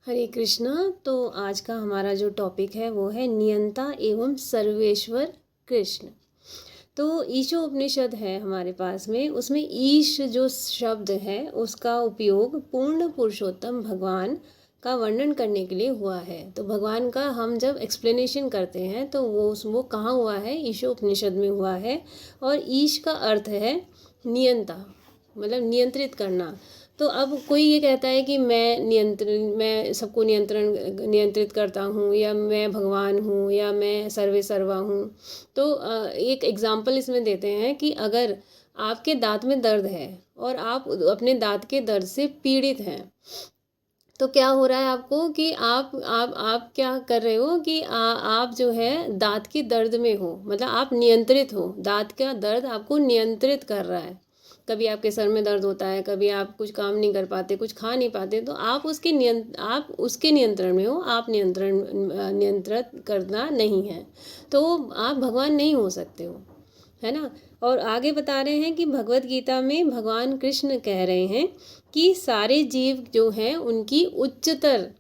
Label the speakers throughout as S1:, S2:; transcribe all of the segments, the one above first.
S1: हरे कृष्णा। तो आज का हमारा जो टॉपिक है वो है नियंता एवं सर्वेश्वर कृष्ण। तो ईशोपनिषद है हमारे पास में, उसमें ईश जो शब्द है उसका उपयोग पूर्ण पुरुषोत्तम भगवान का वर्णन करने के लिए हुआ है। तो भगवान का हम जब एक्सप्लेनेशन करते हैं तो वो कहाँ हुआ है? ईशोपनिषद में हुआ है। और ईश का अर्थ है नियंता, मतलब नियंत्रित करना। तो अब कोई ये कहता है कि मैं सबको नियंत्रित करता हूँ, या मैं भगवान हूँ, या मैं सर्वे सर्वा हूँ। तो एक एग्जाम्पल इसमें देते हैं कि अगर आपके दांत में दर्द है और आप अपने दांत के दर्द से पीड़ित हैं, तो क्या हो रहा है आपको कि आप क्या कर रहे हो कि आप जो है दांत के दर्द में हो, मतलब आप नियंत्रित हो। दांत का दर्द आपको नियंत्रित कर रहा है। कभी आपके सर में दर्द होता है, कभी आप कुछ काम नहीं कर पाते, कुछ खा नहीं पाते, तो आप उसके नियंत्रण में हो। आप नियंत्रित करना नहीं है, तो आप भगवान नहीं हो सकते हो, है ना। और आगे बता रहे हैं कि भगवत गीता में भगवान कृष्ण कह रहे हैं कि सारे जीव जो हैं उनकी उच्चतर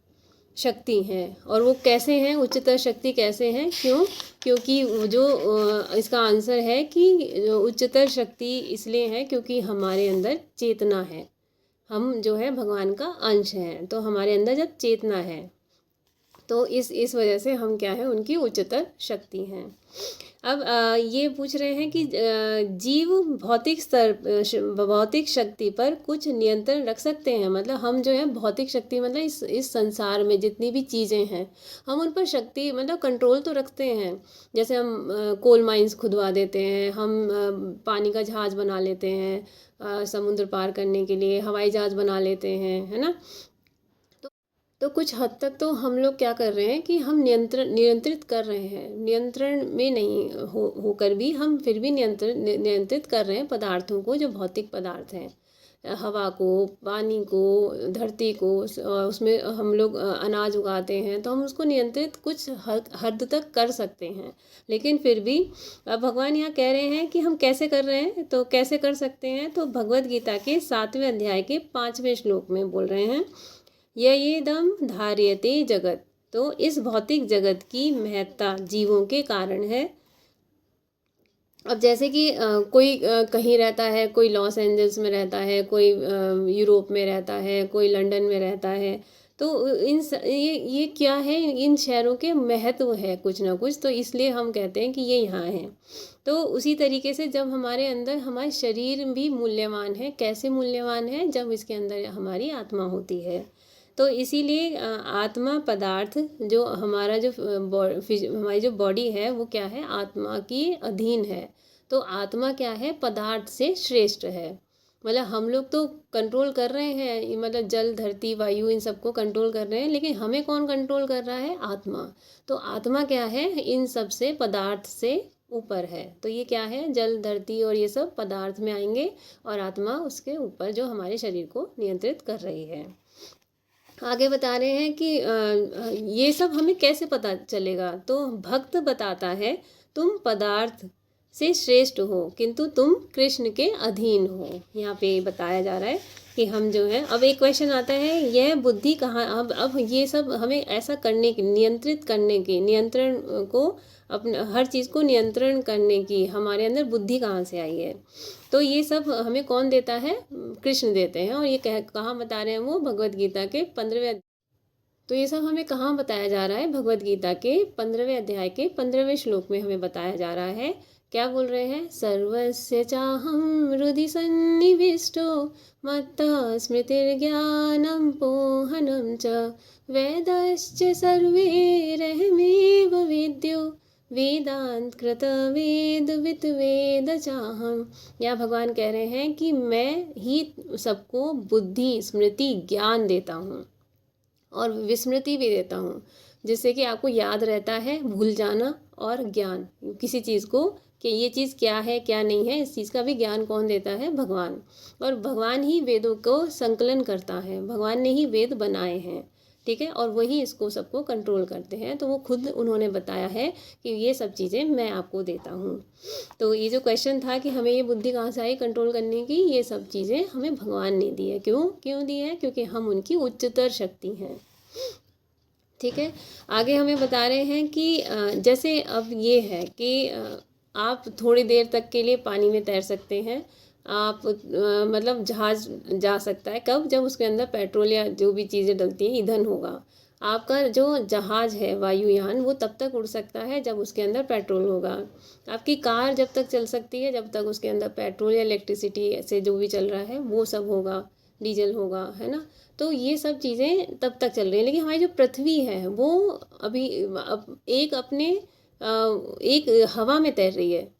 S1: शक्ति हैं। और वो कैसे हैं? उच्चतर शक्ति कैसे हैं? क्योंकि जो इसका आंसर है कि उच्चतर शक्ति इसलिए है क्योंकि हमारे अंदर चेतना है। हम जो है भगवान का अंश हैं, तो हमारे अंदर जब चेतना है तो इस वजह से हम क्या है? उनकी उच्चतर शक्ति हैं। अब ये पूछ रहे हैं कि जीव भौतिक शक्ति पर कुछ नियंत्रण रख सकते हैं। मतलब हम जो है भौतिक शक्ति, मतलब इस संसार में जितनी भी चीज़ें हैं हम उन पर शक्ति, मतलब कंट्रोल तो रखते हैं। जैसे हम कोल माइंस खुदवा देते हैं, हम पानी का जहाज़ बना लेते हैं, समुद्र पार करने के लिए हवाई जहाज़ बना लेते हैं, है ना। तो कुछ हद तक तो हम लोग क्या कर रहे हैं कि हम नियंत्रित कर रहे हैं। नियंत्रण में नहीं होकर भी हम फिर भी नियंत्रित कर रहे हैं पदार्थों को, जो भौतिक पदार्थ हैं। हवा को, पानी को, धरती को, उसमें हम लोग अनाज उगाते हैं, तो हम उसको नियंत्रित कुछ हद तक कर सकते हैं। लेकिन फिर भी अब भगवान यहाँ कह रहे हैं कि हम कैसे कर रहे हैं, तो कैसे कर सकते हैं? तो भगवत गीता के 7वें अध्याय के 5वें श्लोक में बोल रहे हैं, ययेदं धार्यते जगत। तो इस भौतिक जगत की महत्ता जीवों के कारण है। अब जैसे कि कोई कहीं रहता है, कोई लॉस एंजल्स में रहता है, कोई यूरोप में रहता है, कोई लंदन में रहता है। तो ये क्या है? इन शहरों के महत्व है कुछ ना कुछ, तो इसलिए हम कहते हैं कि ये यहाँ है। तो उसी तरीके से जब हमारे अंदर हमारा शरीर भी मूल्यवान है। कैसे मूल्यवान है? जब इसके अंदर हमारी आत्मा होती है। तो इसीलिए आत्मा पदार्थ, जो हमारा जो हमारी जो बॉडी है वो क्या है? आत्मा की अधीन है। तो आत्मा क्या है? पदार्थ से श्रेष्ठ है। मतलब हम लोग तो कंट्रोल कर रहे हैं, मतलब जल, धरती, वायु, इन सबको कंट्रोल कर रहे हैं, लेकिन हमें कौन कंट्रोल कर रहा है? आत्मा। तो आत्मा क्या है? इन सब से, पदार्थ से ऊपर है। तो ये क्या है? जल, धरती और ये सब पदार्थ में आएंगे, और आत्मा उसके ऊपर जो हमारे शरीर को नियंत्रित कर रही है। आगे बता रहे हैं कि ये सब हमें कैसे पता चलेगा? तो भक्त बताता है, तुम पदार्थ से श्रेष्ठ हो किंतु तुम कृष्ण के अधीन हो। यहाँ पे बताया जा रहा है कि हम जो है, अब एक क्वेश्चन आता है, यह बुद्धि कहाँ? अब ये सब हमें ऐसा करने की, नियंत्रित करने की, नियंत्रण को, अपने हर चीज़ को नियंत्रण करने की हमारे अंदर बुद्धि कहाँ से आई है? तो ये सब हमें कौन देता है? कृष्ण देते हैं। और ये कहाँ बता रहे हैं? वो भगवत गीता के 15वें। तो ये सब हमें कहाँ बताया जा रहा है? भगवत गीता के 15वें अध्याय के 15वें श्लोक में हमें बताया जा रहा है। क्या बोल रहे हैं? सर्वस्य चाहं हृदि सन्निविष्टो मत्तः स्मृतिर्ज्ञानं पोहनं च वेदश्च सर्वैरहमेव वेद्यो वेदांत कृत वेद वेद चाहम। या भगवान कह रहे हैं कि मैं ही सबको बुद्धि, स्मृति, ज्ञान देता हूँ और विस्मृति भी देता हूँ, जिससे कि आपको याद रहता है, भूल जाना और ज्ञान किसी चीज़ को, कि ये चीज़ क्या है क्या नहीं है, इस चीज़ का भी ज्ञान कौन देता है? भगवान। और भगवान ही वेदों को संकलन करता है, भगवान ने ही वेद बनाए हैं, ठीक है, और वही इसको सबको कंट्रोल करते हैं। तो वो खुद उन्होंने बताया है कि ये सब चीज़ें मैं आपको देता हूँ। तो ये जो क्वेश्चन था कि हमें ये बुद्धि कहाँ से आई कंट्रोल करने की, ये सब चीज़ें हमें भगवान ने दी है। क्यों दी है? क्योंकि हम उनकी उच्चतर शक्ति हैं। ठीक है। आगे हमें बता रहे हैं कि जैसे अब ये है कि आप थोड़ी देर तक के लिए पानी में तैर सकते हैं। आप मतलब जहाज़ जा सकता है कब, जब उसके अंदर पेट्रोल या जो भी चीज़ें डलती हैं, ईंधन होगा। आपका जो जहाज़ है वायुयान, वो तब तक उड़ सकता है जब उसके अंदर पेट्रोल होगा। आपकी कार जब तक चल सकती है जब तक उसके अंदर पेट्रोल या इलेक्ट्रिसिटी से जो भी चल रहा है वो सब होगा, डीजल होगा, है ना। तो ये सब चीज़ें तब तक चल रही हैं, लेकिन हमारी जो पृथ्वी है वो अभी एक अपने एक हवा में तैर रही है।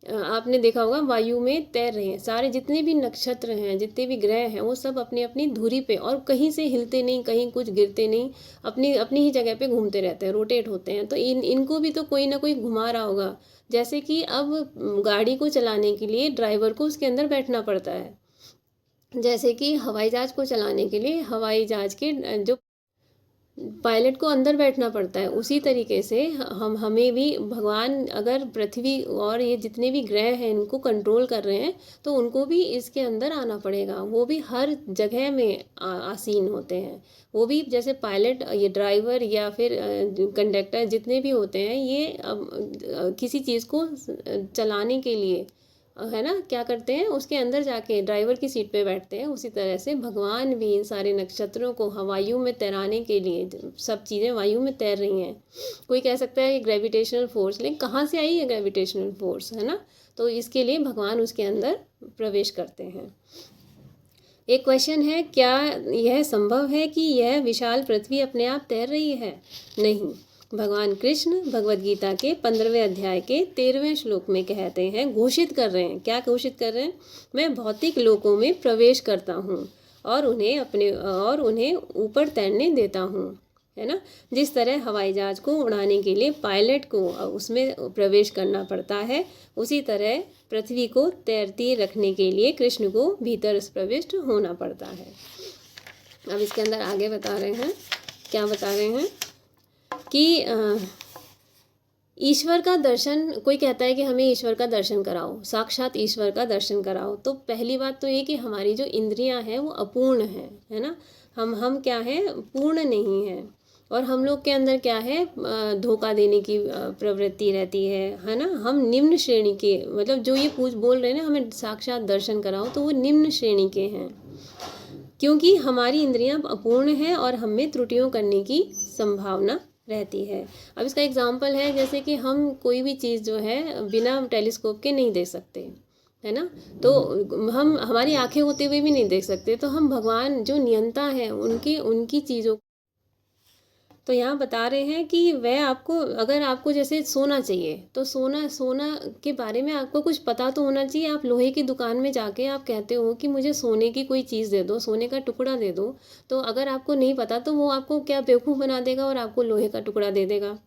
S1: आपने देखा होगा वायु में तैर रहे हैं सारे जितने भी नक्षत्र हैं, जितने भी ग्रह हैं, वो सब अपनी अपनी धुरी पे, और कहीं से हिलते नहीं, कहीं कुछ गिरते नहीं, अपनी अपनी ही जगह पे घूमते रहते हैं, रोटेट होते हैं। तो इनको भी तो कोई ना कोई घुमा रहा होगा। जैसे कि अब गाड़ी को चलाने के लिए ड्राइवर को उसके अंदर बैठना पड़ता है, जैसे कि हवाई जहाज़ को चलाने के लिए हवाई जहाज़ के जो पायलट को अंदर बैठना पड़ता है, उसी तरीके से हम हमें भी भगवान अगर पृथ्वी और ये जितने भी ग्रह हैं इनको कंट्रोल कर रहे हैं, तो उनको भी इसके अंदर आना पड़ेगा। वो भी हर जगह में आसीन होते हैं। वो भी जैसे पायलट, ये ड्राइवर या फिर कंडक्टर जितने भी होते हैं, ये किसी चीज़ को चलाने के लिए है ना क्या करते हैं, उसके अंदर जाके ड्राइवर की सीट पे बैठते हैं। उसी तरह से भगवान भी इन सारे नक्षत्रों को वायु में तैराने के लिए, सब चीज़ें वायु में तैर रही हैं। कोई कह सकता है ये ग्रेविटेशनल फोर्स, लेकिन कहाँ से आई है ग्रेविटेशनल फोर्स, है ना। तो इसके लिए भगवान उसके अंदर प्रवेश करते हैं। एक क्वेश्चन है, क्या यह संभव है कि यह विशाल पृथ्वी अपने आप तैर रही है? नहीं। भगवान कृष्ण भगवद गीता के 15वें अध्याय के 13वें श्लोक में कहते हैं, घोषित कर रहे हैं, क्या घोषित कर रहे हैं? मैं भौतिक लोकों में प्रवेश करता हूँ और उन्हें ऊपर तैरने देता हूँ, है ना। जिस तरह हवाई जहाज को उड़ाने के लिए पायलट को उसमें प्रवेश करना पड़ता है, उसी तरह पृथ्वी को तैरती रखने के लिए कृष्ण को भीतर प्रविष्ट होना पड़ता है। अब इसके अंदर आगे बता रहे हैं, क्या बता रहे हैं कि ईश्वर का दर्शन, कोई कहता है कि हमें ईश्वर का दर्शन कराओ, साक्षात ईश्वर का दर्शन कराओ। तो पहली बात तो ये कि हमारी जो इंद्रियां हैं वो अपूर्ण हैं, है ना। हम क्या है, पूर्ण नहीं हैं। और हम लोग के अंदर क्या है, धोखा देने की प्रवृत्ति रहती है ना। हम निम्न श्रेणी के, मतलब जो ये बोल रहे हैं ना हमें साक्षात दर्शन कराओ, तो वो निम्न श्रेणी के हैं, क्योंकि हमारी इंद्रियां अपूर्ण हैं और हम में त्रुटियों करने की संभावना रहती है। अब इसका एग्जाम्पल है, जैसे कि हम कोई भी चीज़ जो है बिना टेलीस्कोप के नहीं देख सकते, है ना। तो हम हमारी आंखें होते हुए भी नहीं देख सकते। तो हम भगवान जो नियंता हैं उनकी चीज़ों, तो यहाँ बता रहे हैं कि वह आपको, अगर आपको जैसे सोना चाहिए, तो सोना सोना के बारे में आपको कुछ पता तो होना चाहिए। आप लोहे की दुकान में जाके आप कहते हो कि मुझे सोने की कोई चीज़ दे दो, सोने का टुकड़ा दे दो, तो अगर आपको नहीं पता तो वो आपको क्या बेवकूफ़ बना देगा और आपको लोहे का टुकड़ा दे देगा।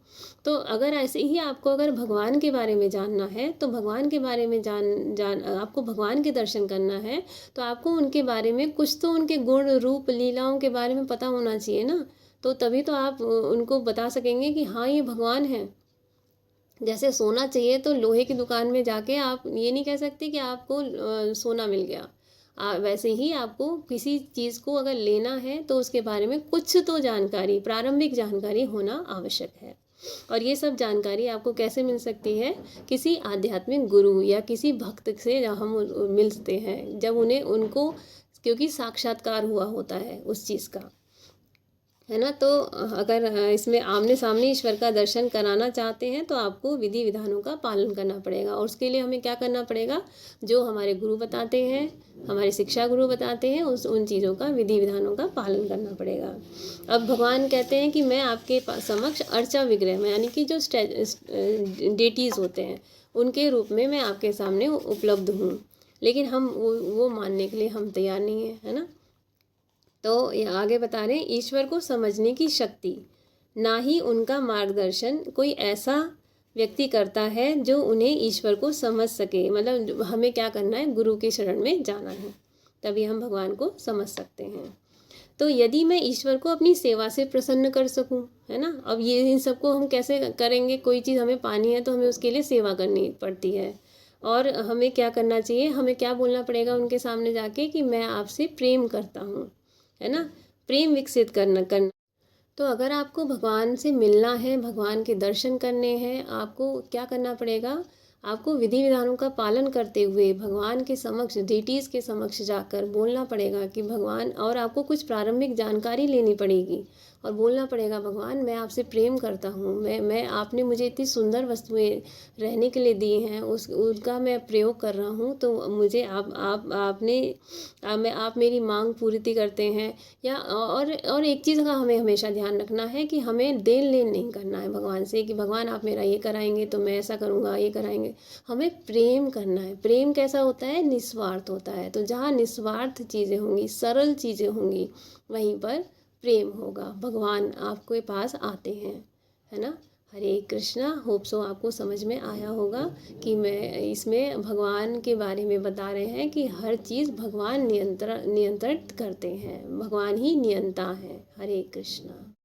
S1: तो अगर ऐसे ही आपको अगर भगवान के बारे में जानना है, तो भगवान के बारे में आपको भगवान के दर्शन करना है, तो आपको उनके बारे में कुछ तो, उनके गुण रूप लीलाओं के बारे में पता होना चाहिए ना। तो तभी तो आप उनको बता सकेंगे कि हाँ ये भगवान है। जैसे सोना चाहिए तो लोहे की दुकान में जाके आप ये नहीं कह सकते कि आपको सोना मिल गया। वैसे ही आपको किसी चीज़ को अगर लेना है तो उसके बारे में कुछ तो जानकारी, प्रारंभिक जानकारी होना आवश्यक है। और ये सब जानकारी आपको कैसे मिल सकती है? किसी आध्यात्मिक गुरु या किसी भक्त से हम मिलते हैं, जब उनको क्योंकि साक्षात्कार हुआ होता है उस चीज़ का, है ना। तो अगर इसमें आमने सामने ईश्वर का दर्शन कराना चाहते हैं तो आपको विधि विधानों का पालन करना पड़ेगा। और उसके लिए हमें क्या करना पड़ेगा? जो हमारे गुरु बताते हैं, हमारे शिक्षा गुरु बताते हैं, उन चीज़ों का, विधि विधानों का पालन करना पड़ेगा। अब भगवान कहते हैं कि मैं आपके समक्ष अर्चा विग्रह में, यानी कि जो डेटीज़ होते हैं उनके रूप में मैं आपके सामने उपलब्ध हूँ, लेकिन हम वो मानने के लिए हम तैयार नहीं है ना। तो ये आगे बता रहे हैं, ईश्वर को समझने की शक्ति, ना ही उनका मार्गदर्शन कोई ऐसा व्यक्ति करता है जो उन्हें ईश्वर को समझ सके। मतलब हमें क्या करना है? गुरु के शरण में जाना है, तभी हम भगवान को समझ सकते हैं। तो यदि मैं ईश्वर को अपनी सेवा से प्रसन्न कर सकूं, है ना। अब ये इन सबको हम कैसे करेंगे? कोई चीज़ हमें पानी है तो हमें उसके लिए सेवा करनी पड़ती है। और हमें क्या करना चाहिए? हमें क्या बोलना पड़ेगा उनके सामने जाके कि मैं आपसे प्रेम करता हूँ, है ना। प्रेम विकसित करना। तो अगर आपको भगवान से मिलना है, भगवान के दर्शन करने हैं, आपको क्या करना पड़ेगा? आपको विधि-विधानों का पालन करते हुए भगवान के समक्ष, डेटीज़ के समक्ष जाकर बोलना पड़ेगा कि भगवान, और आपको कुछ प्रारंभिक जानकारी लेनी पड़ेगी और बोलना पड़ेगा, भगवान मैं आपसे प्रेम करता हूँ। मैं आपने मुझे इतनी सुंदर वस्तुएँ रहने के लिए दी हैं, उस उनका मैं प्रयोग कर रहा हूँ, तो मुझे आप आपने मैं आप मेरी माँग पूर्ति करते हैं। या और एक चीज़ का हमें हमेशा ध्यान रखना है कि हमें देन-लेन नहीं करना है भगवान से कि भगवान आप मेरा ये कराएँगे तो मैं ऐसा करूँगा, ये कराएँगे। हमें प्रेम करना है। प्रेम कैसा होता है? निस्वार्थ होता है। तो जहाँ निस्वार्थ चीज़ें होंगी, सरल चीज़ें होंगी, वहीं पर प्रेम होगा। भगवान आपके पास आते हैं, है ना? हरे कृष्णा। होप सो आपको समझ में आया होगा कि मैं इसमें भगवान के बारे में बता रहे हैं कि हर चीज़ भगवान नियंत्रित करते हैं, भगवान ही नियंता है। हरे कृष्णा।